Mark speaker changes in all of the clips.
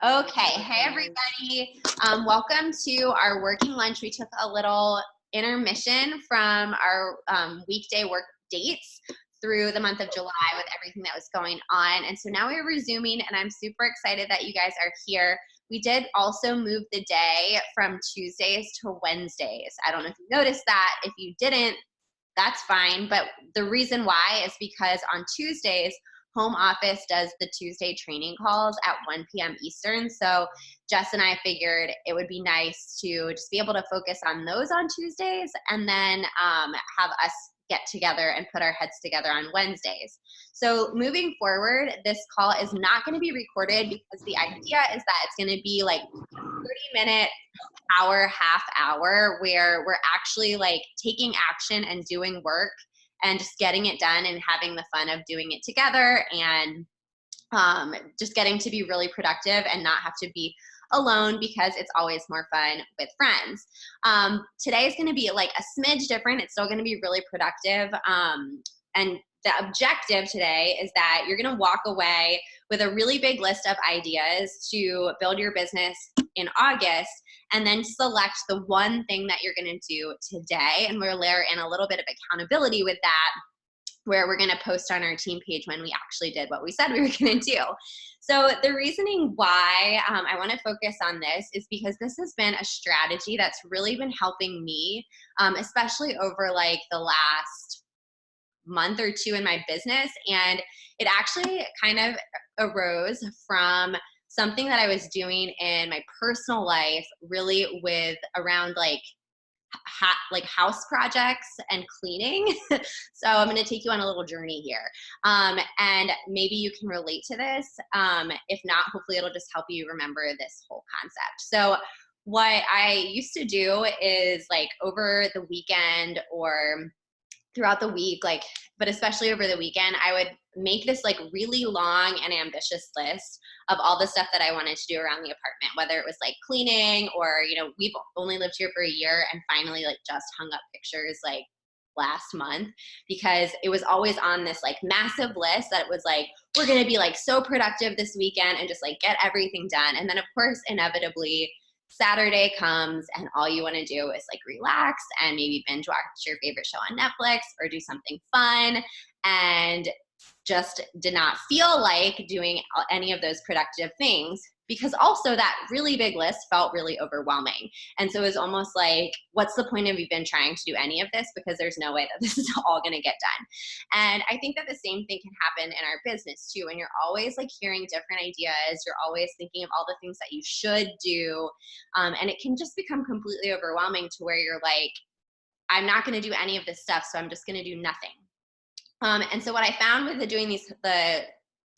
Speaker 1: Okay, hey everybody. Welcome to our working lunch. We took a little intermission from our weekday work dates through the month of July with everything that was going on. And so now we're resuming, and I'm super excited that you guys are here. We did also move the day from Tuesdays to Wednesdays. I don't know if you noticed that. If you didn't, that's fine. But the reason why is because on Tuesdays, home office does the Tuesday training calls at 1 p.m. Eastern. So Jess and I figured it would be nice to just be able to focus on those on Tuesdays and then have us get together and put our heads together on Wednesdays. So moving forward, this call is not going to be recorded because the idea is that it's going to be like 30-minute half hour where we're actually like taking action and doing work and just getting it done and having the fun of doing it together and just getting to be really productive and not have to be alone because it's always more fun with friends. Today is going to be like a smidge different. It's still going to be really productive. And the objective today is that you're going to walk away with a really big list of ideas to build your business in August, and then select the one thing that you're going to do today. And we'll layer in a little bit of accountability with that, where we're going to post on our team page when we actually did what we said we were going to do. So the reasoning why I want to focus on this is because this has been a strategy that's really been helping me, especially over like the last month or two in my business. And it actually kind of arose from something that I was doing in my personal life, really with around like house projects and cleaning. So I'm going to take you on a little journey here. And maybe you can relate to this. If not, hopefully it'll just help you remember this whole concept. So what I used to do is like over the weekend or throughout the week, like, but especially over the weekend, I would make this like really long and ambitious list of all the stuff that I wanted to do around the apartment, whether it was like cleaning or, we've only lived here for a year and finally like just hung up pictures like last month, because it was always on this like massive list that was like, we're going to be like so productive this weekend and just like get everything done. And then of course, inevitably, Saturday comes and all you want to do is like relax and maybe binge watch your favorite show on Netflix or do something fun, and just did not feel like doing any of those productive things, because also that really big list felt really overwhelming. And so it was almost like, what's the point of even trying to do any of this, because there's no way that this is all going to get done. And I think that the same thing can happen in our business too. When you're always like hearing different ideas, you're always thinking of all the things that you should do. And it can just become completely overwhelming to where you're like, I'm not going to do any of this stuff, so I'm just going to do nothing. And so what I found with doing the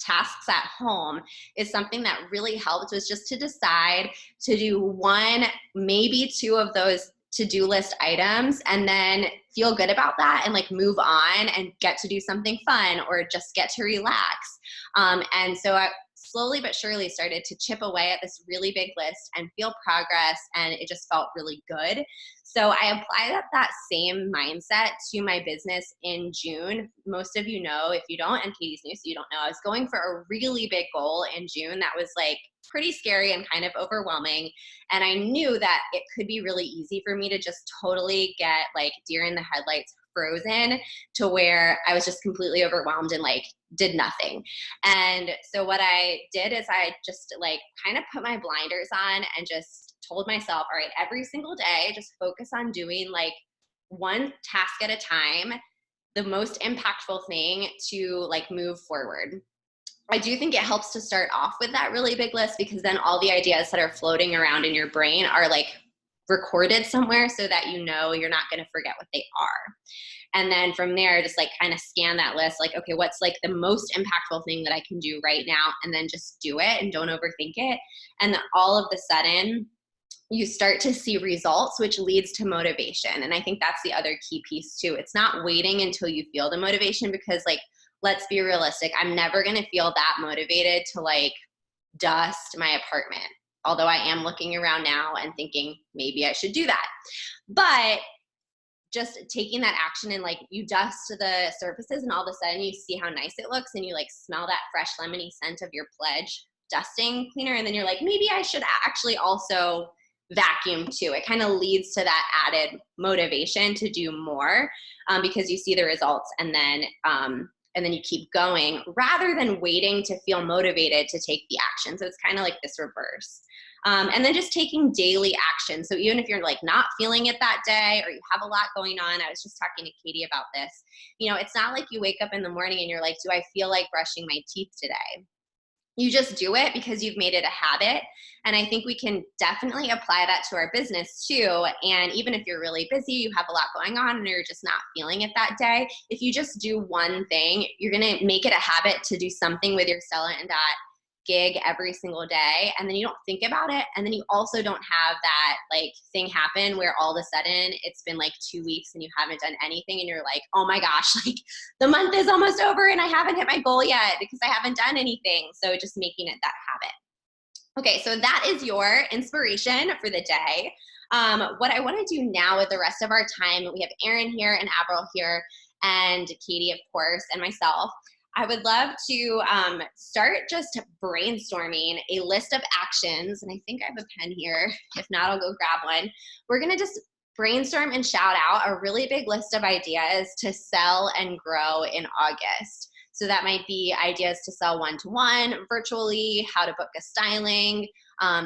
Speaker 1: tasks at home is something that really helped was just to decide to do one, maybe two of those to-do list items, and then feel good about that and like move on and get to do something fun or just get to relax. And so I slowly but surely started to chip away at this really big list and feel progress, and it just felt really good. So I applied that same mindset to my business in June. Most of you know, if you don't, and Katie's new, so you don't know, I was going for a really big goal in June that was like pretty scary and kind of overwhelming. And I knew that it could be really easy for me to just totally get like deer in the headlights frozen, to where I was just completely overwhelmed and like did nothing. And so what I did is I just like kind of put my blinders on and just told myself, all right, every single day, just focus on doing like one task at a time, the most impactful thing to like move forward. I do think it helps to start off with that really big list, because then all the ideas that are floating around in your brain are like recorded somewhere so that you're not going to forget what they are. And then from there, just like kind of scan that list, like, okay, what's like the most impactful thing that I can do right now? And then just do it and don't overthink it. And then all of the sudden, you start to see results, which leads to motivation. And I think that's the other key piece too. It's not waiting until you feel the motivation, because like, let's be realistic. I'm never going to feel that motivated to like dust my apartment. Although I am looking around now and thinking maybe I should do that. But just taking that action and like you dust the surfaces and all of a sudden you see how nice it looks and you like smell that fresh lemony scent of your pledge dusting cleaner, and then you're like, maybe I should actually also vacuum too. It kind of leads to that added motivation to do more, because you see the results, and then you keep going rather than waiting to feel motivated to take the action. So it's kind of like this reverse. And then just taking daily action. So even if you're like not feeling it that day, or you have a lot going on, I was just talking to Katie about this, it's not like you wake up in the morning and you're like, do I feel like brushing my teeth today? You just do it because you've made it a habit. And I think we can definitely apply that to our business too. And even if you're really busy, you have a lot going on, and you're just not feeling it that day, if you just do one thing, you're going to make it a habit to do something with your Stella and Dot gig every single day, and then you don't think about it, and then you also don't have that like thing happen where all of a sudden it's been like 2 weeks and you haven't done anything, and you're like, oh my gosh, like the month is almost over and I haven't hit my goal yet because I haven't done anything. So just making it that habit. Okay, so that is your inspiration for the day. What I want to do now with the rest of our time, we have Erin here and Avril here and Katie, of course, and myself. I would love to start just brainstorming a list of actions, and I think I have a pen here. If not, I'll go grab one. We're gonna just brainstorm and shout out a really big list of ideas to sell and grow in August. So that might be ideas to sell one-to-one, virtually, how to book a styling,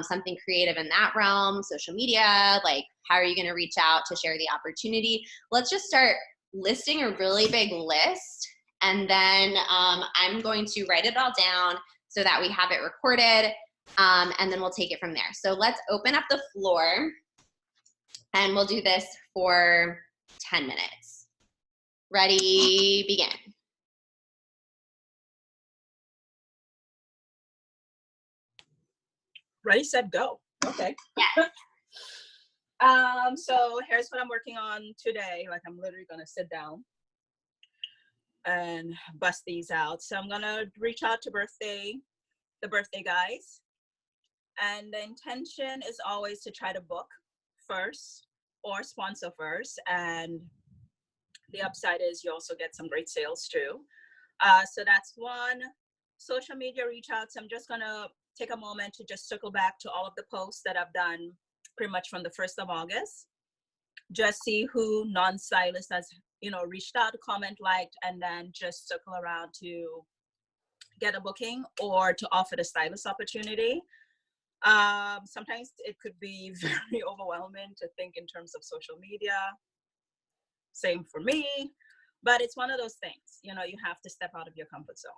Speaker 1: something creative in that realm, social media, like how are you gonna reach out to share the opportunity? Let's just start listing a really big list. And then I'm going to write it all down so that we have it recorded, and then we'll take it from there. So let's open up the floor, and we'll do this for 10 minutes. Ready, begin.
Speaker 2: Ready, set, go. Okay.
Speaker 1: Yes.
Speaker 2: So here's what I'm working on today. Like I'm literally gonna sit down and bust these out. So I'm gonna reach out to the birthday guys. And the intention is always to try to book first or sponsor first. And the upside is you also get some great sales too. So that's one. Social media reach outs. I'm just gonna take a moment to just circle back to all of the posts that I've done pretty much from the 1st of August. Just see who non-stylist has reached out, comment, liked, and then just circle around to get a booking or to offer the stylist opportunity. Sometimes it could be very overwhelming to think in terms of social media. Same for me, but it's one of those things, you have to step out of your comfort zone.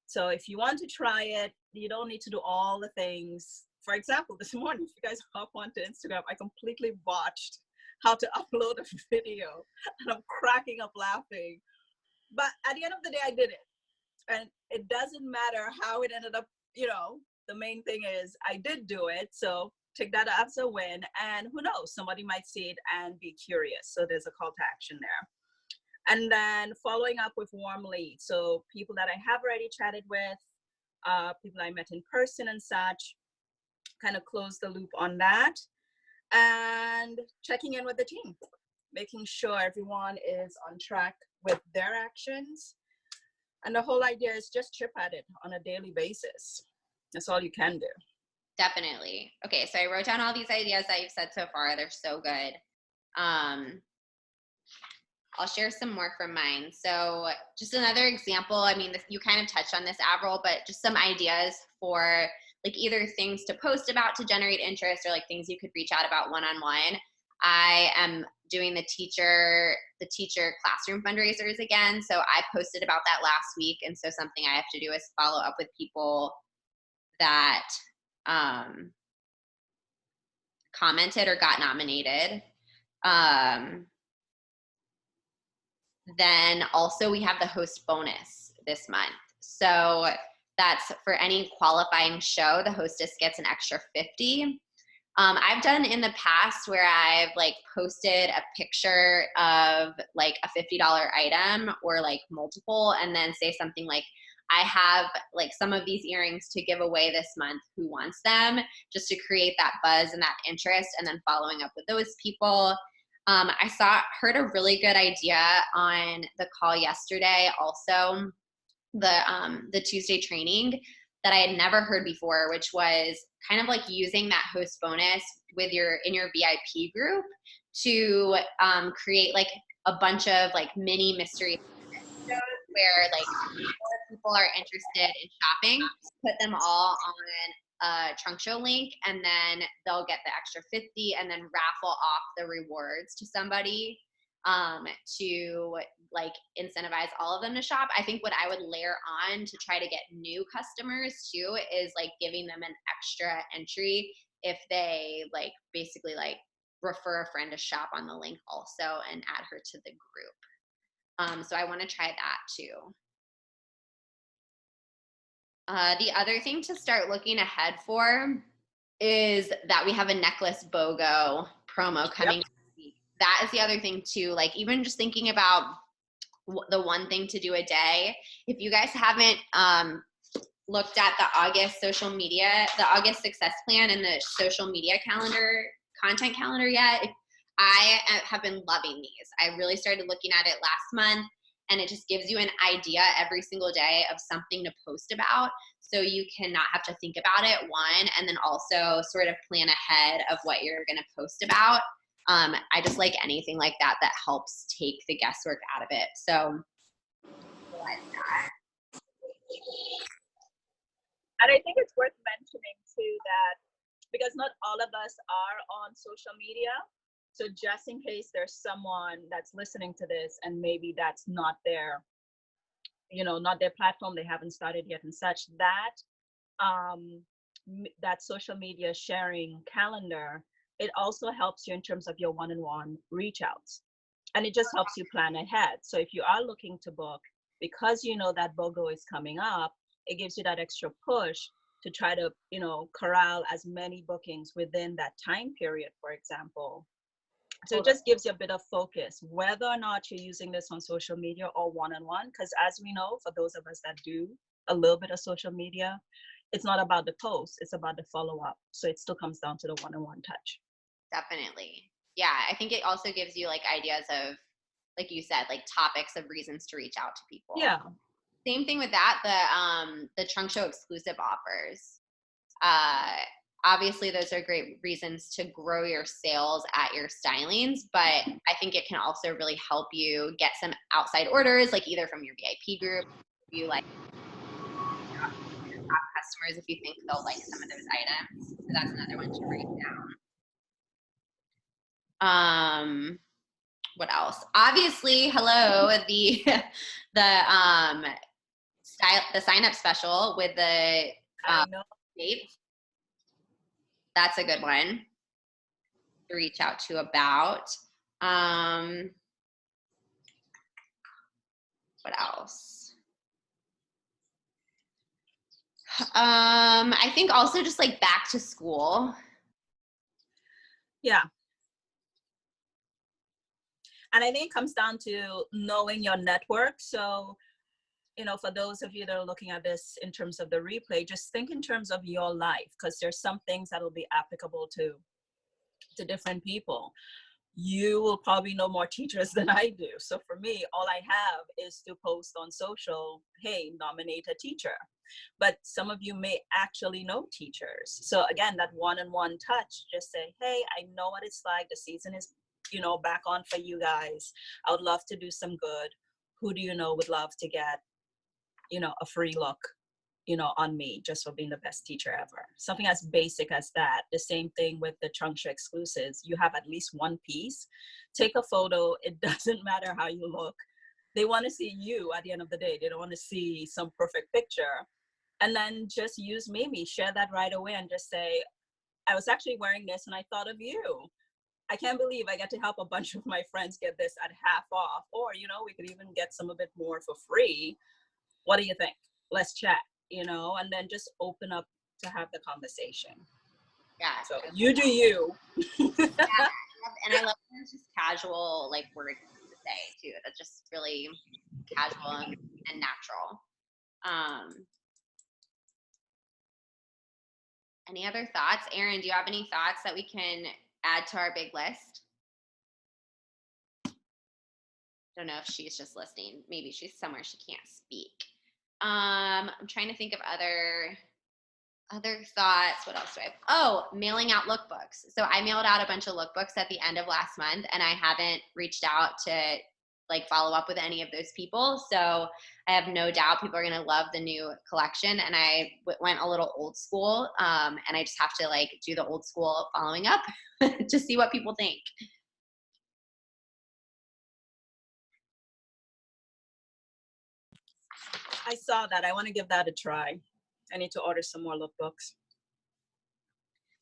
Speaker 2: So if you want to try it, you don't need to do all the things. For example, this morning, if you guys hop onto Instagram, I completely botched how to upload a video, and I'm cracking up laughing. But at the end of the day, I did it. And it doesn't matter how it ended up, the main thing is I did do it. So take that as a win. And who knows, somebody might see it and be curious. So there's a call to action there. And then following up with warm leads. So people that I have already chatted with, people I met in person and such, kind of close the loop on that. And checking in with the team, making sure everyone is on track with their actions. And the whole idea is just chip at it on a daily basis. That's all you can do.
Speaker 1: Definitely. Okay, so I wrote down all these ideas that you've said so far. They're so good. I'll share some more from mine. So just another example, I mean, you kind of touched on this, Avril, but just some ideas for like either things to post about to generate interest, or like things you could reach out about one-on-one. I am doing the teacher classroom fundraisers again. So I posted about that last week. And so something I have to do is follow up with people that commented or got nominated. Then also we have the host bonus this month. So that's for any qualifying show, the hostess gets an extra $50. I've done in the past where I've like posted a picture of like a $50 item or like multiple, and then say something like, I have like some of these earrings to give away this month, who wants them? Just to create that buzz and that interest, and then following up with those people. I heard a really good idea on the call yesterday, also the Tuesday training, that I had never heard before, which was kind of like using that host bonus with in your VIP group to create like a bunch of like mini mystery shows where like more people are interested in shopping, put them all on a trunk show link, and then they'll get the extra 50 and then raffle off the rewards to somebody to like incentivize all of them to shop. I think what I would layer on to try to get new customers too is like giving them an extra entry if they like basically like refer a friend to shop on the link also and add her to the group. So I want to try that too. The other thing to start looking ahead for is that we have a necklace BOGO promo coming next week. That is the other thing too. Like even just thinking about the one thing to do a day. If you guys haven't looked at the August social media, the August success plan and the social media calendar, content calendar yet, I have been loving these. I really started looking at it last month, and it just gives you an idea every single day of something to post about. So you cannot have to think about it, one, and then also sort of plan ahead of what you're going to post about. I just like anything like that that helps take the guesswork out of it. So realize that.
Speaker 2: And I think it's worth mentioning too that because not all of us are on social media, so just in case there's someone that's listening to this and maybe that's not their, not their platform, they haven't started yet and such, that social media sharing calendar, it also helps you in terms of your one-on-one reach outs. And it just helps you plan ahead. So if you are looking to book, because you know that BOGO is coming up, it gives you that extra push to try to, corral as many bookings within that time period, for example. So it just gives you a bit of focus, whether or not you're using this on social media or one-on-one, because as we know, for those of us that do a little bit of social media, it's not about the post, it's about the follow-up. So it still comes down to the one-on-one touch.
Speaker 1: Definitely. Yeah, I think it also gives you like ideas of, like you said, like topics of reasons to reach out to people.
Speaker 2: Yeah.
Speaker 1: Same thing with that, the trunk show exclusive offers. Obviously those are great reasons to grow your sales at your stylings, but I think it can also really help you get some outside orders, like either from your VIP group, if you like your top customers, if you think they'll like some of those items. So that's another one to write down. What else? Obviously, hello, the sign up special with the tape. That's a good one to reach out to about. What else? I think also just like back to school.
Speaker 2: Yeah. And I think it comes down to knowing your network. So, for those of you that are looking at this in terms of the replay, just think in terms of your life, because there's some things that will be applicable to different people. You will probably know more teachers than I do. So for me, all I have is to post on social, hey, nominate a teacher. But some of you may actually know teachers. So again, that one-on-one touch, just say, hey, I know what it's like. The season is, back on for you guys. I would love to do some good. Who do you know would love to get, a free look, on me just for being the best teacher ever. Something as basic as that. The same thing with the trunk show exclusives. You have at least one piece. Take a photo. It doesn't matter how you look. They want to see you at the end of the day. They don't want to see some perfect picture. And then just use Mimi. Share that right away and just say, I was actually wearing this and I thought of you. I can't believe I get to help a bunch of my friends get this at half off. Or, we could even get some of it more for free. What do you think? Let's chat, and then just open up to have the conversation.
Speaker 1: Yeah.
Speaker 2: So you do you.
Speaker 1: Yeah, and I love when it's just casual, like words to say too. That's just really casual and natural. Any other thoughts? Erin, do you have any thoughts that we can add to our big list? Don't know if she's just listening. Maybe she's somewhere she can't speak. I'm trying to think of other Other thoughts, what else do I have? Oh, mailing out lookbooks. So I mailed out a bunch of lookbooks at the end of last month, and I haven't reached out to like follow up with any of those people. So I have no doubt people are going to love the new collection. And I went a little old school, and I just have to like do the old school following up to see what people think.
Speaker 2: I saw that. I want to give that a try. I need to order some more lookbooks.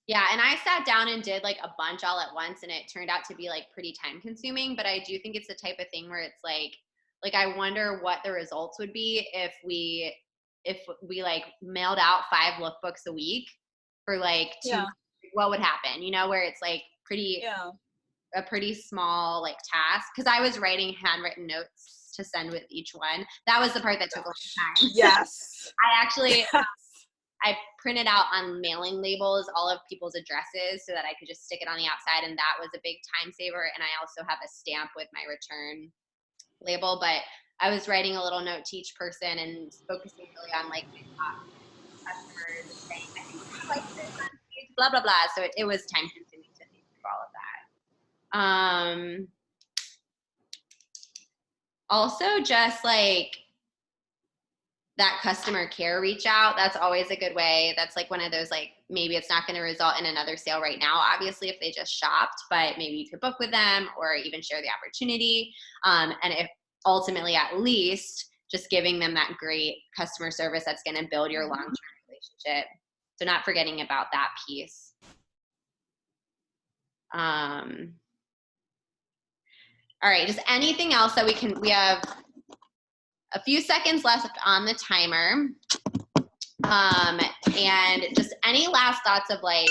Speaker 1: Yeah, and I sat down and did like a bunch all at once, and it turned out to be like pretty time consuming, but I do think it's the type of thing where it's like I wonder what the results would be if we like mailed out 5 lookbooks a week for like 2
Speaker 2: Yeah.
Speaker 1: what would happen, where it's like
Speaker 2: Yeah.
Speaker 1: a pretty small like task, because I was writing handwritten notes to send with each one. That was the part that took a long time.
Speaker 2: Yes.
Speaker 1: I actually I printed out on mailing labels all of people's addresses so that I could just stick it on the outside, and that was a big time saver. And I also have a stamp with my return label, but I was writing a little note to each person and focusing really on like my top customers and saying, I think you like this on page, blah, blah, blah. So it was time consuming to think through all of that. Also just like that customer care reach out, that's always a good way. That's like one of those, like, maybe it's not going to result in another sale right now, obviously, if they just shopped, but maybe you could book with them or even share the opportunity. And if ultimately, at least just giving them that great customer service that's going to build your long-term relationship. So not forgetting about that piece. All right, just anything else that we have a few seconds left on the timer. And just any last thoughts of like,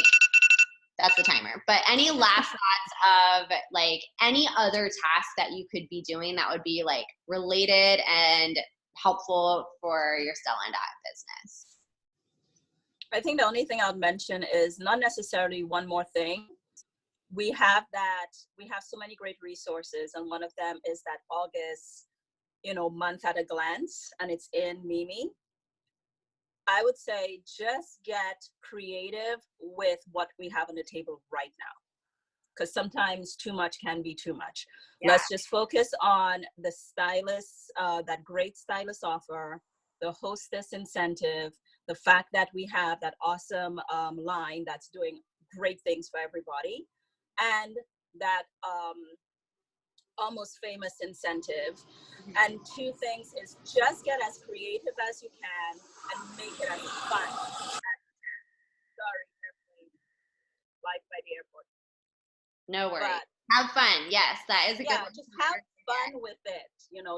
Speaker 1: that's the timer, but any last thoughts of like any other task that you could be doing that would be like related and helpful for your Stella and Dot business?
Speaker 2: I think the only thing I'll mention is not necessarily one more thing. We have so many great resources, and one of them is that August, month at a glance, and it's in Mimi. I would say just get creative with what we have on the table right now, because sometimes too much can be too much. Yeah. Let's just focus on the stylist, that great stylist offer, the hostess incentive, the fact that we have that awesome line that's doing great things for everybody, and that almost famous incentive. And 2 things is just get as creative as you can and make it as fun. Sorry, airplane, live by the airport.
Speaker 1: No worries. But have fun. Yes, that is a good one.
Speaker 2: Just have fun with it.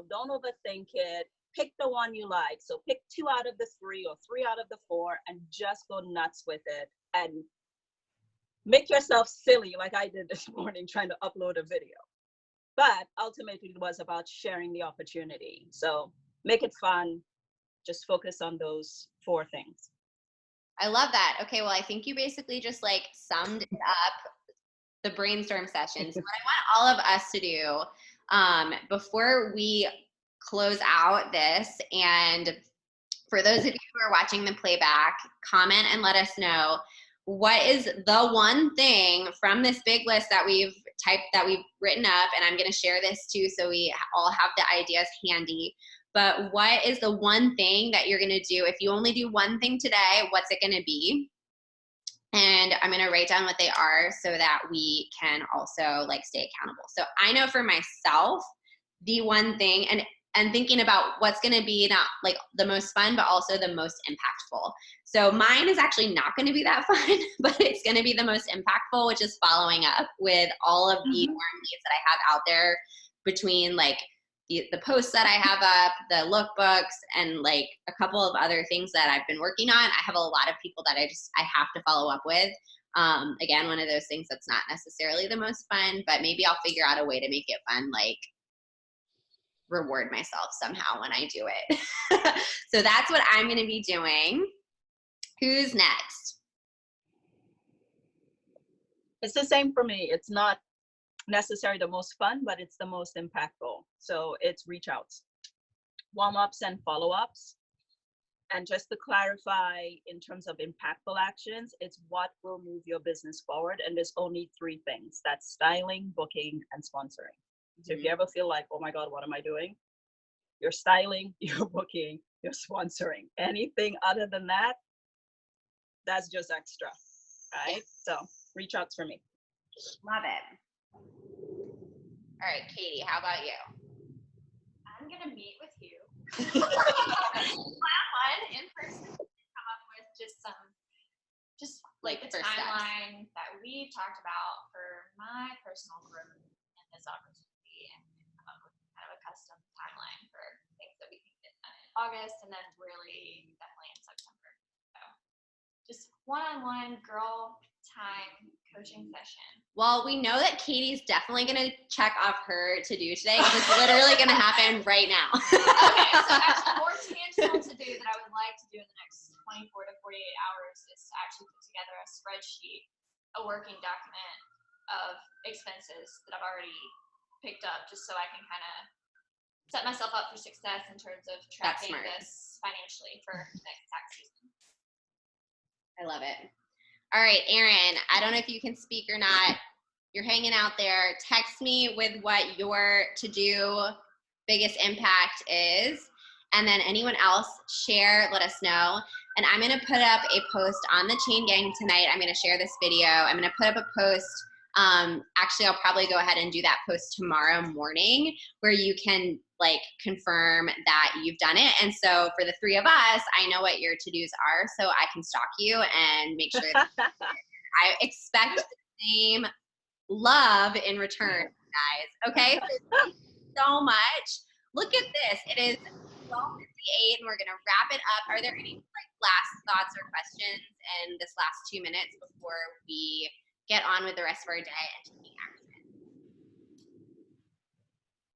Speaker 2: Don't overthink it. Pick the one you like. So pick 2 out of the 3 or 3 out of the 4 and just go nuts with it. And make yourself silly like I did this morning trying to upload a video. But ultimately, it was about sharing the opportunity. So make it fun. Just focus on those 4 things.
Speaker 1: I love that. Okay, well, I think you basically just like summed it up, the brainstorm session. So what I want all of us to do before we close out this, and for those of you who are watching the playback, comment and let us know what is the one thing from this big list that we've written up, and I'm going to share this too so we all have the ideas handy. But what is the one thing that you're going to do? If you only do one thing today, what's it going to be? And I'm going to write down what they are so that we can also like stay accountable. So I know for myself, the one thing, and thinking about what's going to be not like the most fun, but also the most impactful. So mine is actually not going to be that fun, but it's going to be the most impactful, which is following up with all of the warm leads that I have out there, between like the posts that I have up, the lookbooks, and like a couple of other things that I've been working on. I have a lot of people that I have to follow up with. Again, one of those things that's not necessarily the most fun, but maybe I'll figure out a way to make it fun, like reward myself somehow when I do it. So that's what I'm going to be doing. Who's next?
Speaker 2: It's the same for me. It's not necessarily the most fun, but it's the most impactful. So it's reach outs, warm-ups and follow-ups. And just to clarify, in terms of impactful actions, it's what will move your business forward. And there's only 3 things. That's styling, booking, and sponsoring. So if you ever feel like, oh my God, what am I doing? You're styling, you're booking, you're sponsoring. Anything other than that, that's just extra, right? So reach out for me.
Speaker 1: Love it. All right, Katie, how about you?
Speaker 3: I'm gonna meet with you. Plan one in person. Come up with just like the timeline that we've talked about for my personal growth in this opportunity, and come up with kind of a custom timeline for things that we can get done in August, and then really definitely in September. So just one-on-one girl time coaching session.
Speaker 1: Well, we know that Katie's definitely going to check off her to-do today because it's literally going to happen right now.
Speaker 3: Okay, so actually more tangible to-do that I would like to do in the next 24 to 48 hours is to actually put together a spreadsheet, a working document of expenses that I've already picked up, just so I can kind of set myself up for success in terms of tracking this financially for next tax season.
Speaker 1: I love it. All right, Erin, I don't know if you can speak or not. You're hanging out there. Text me with what your to-do biggest impact is. And then anyone else, share, let us know. And I'm going to put up a post on the Chain Gang tonight. I'm going to share this video. I'm going to put up a post. Actually, I'll probably go ahead and do that post tomorrow morning where you can like confirm that you've done it. And so for the 3 of us, I know what your to-dos are, so I can stalk you and make sure that I expect the same love in return, guys. Okay, so thank you so much. Look at this. It is 12:58 and we're gonna wrap it up. Are there any like last thoughts or questions in this last 2 minutes before we get on with the rest of our day and taking action?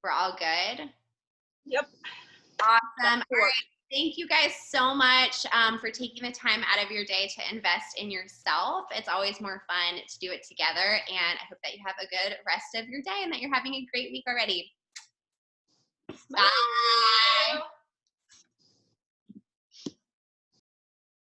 Speaker 1: We're all good?
Speaker 2: Yep.
Speaker 1: Awesome. All right. Thank you guys so much for taking the time out of your day to invest in yourself. It's always more fun to do it together, and I hope that you have a good rest of your day and that you're having a great week already. Bye. Bye.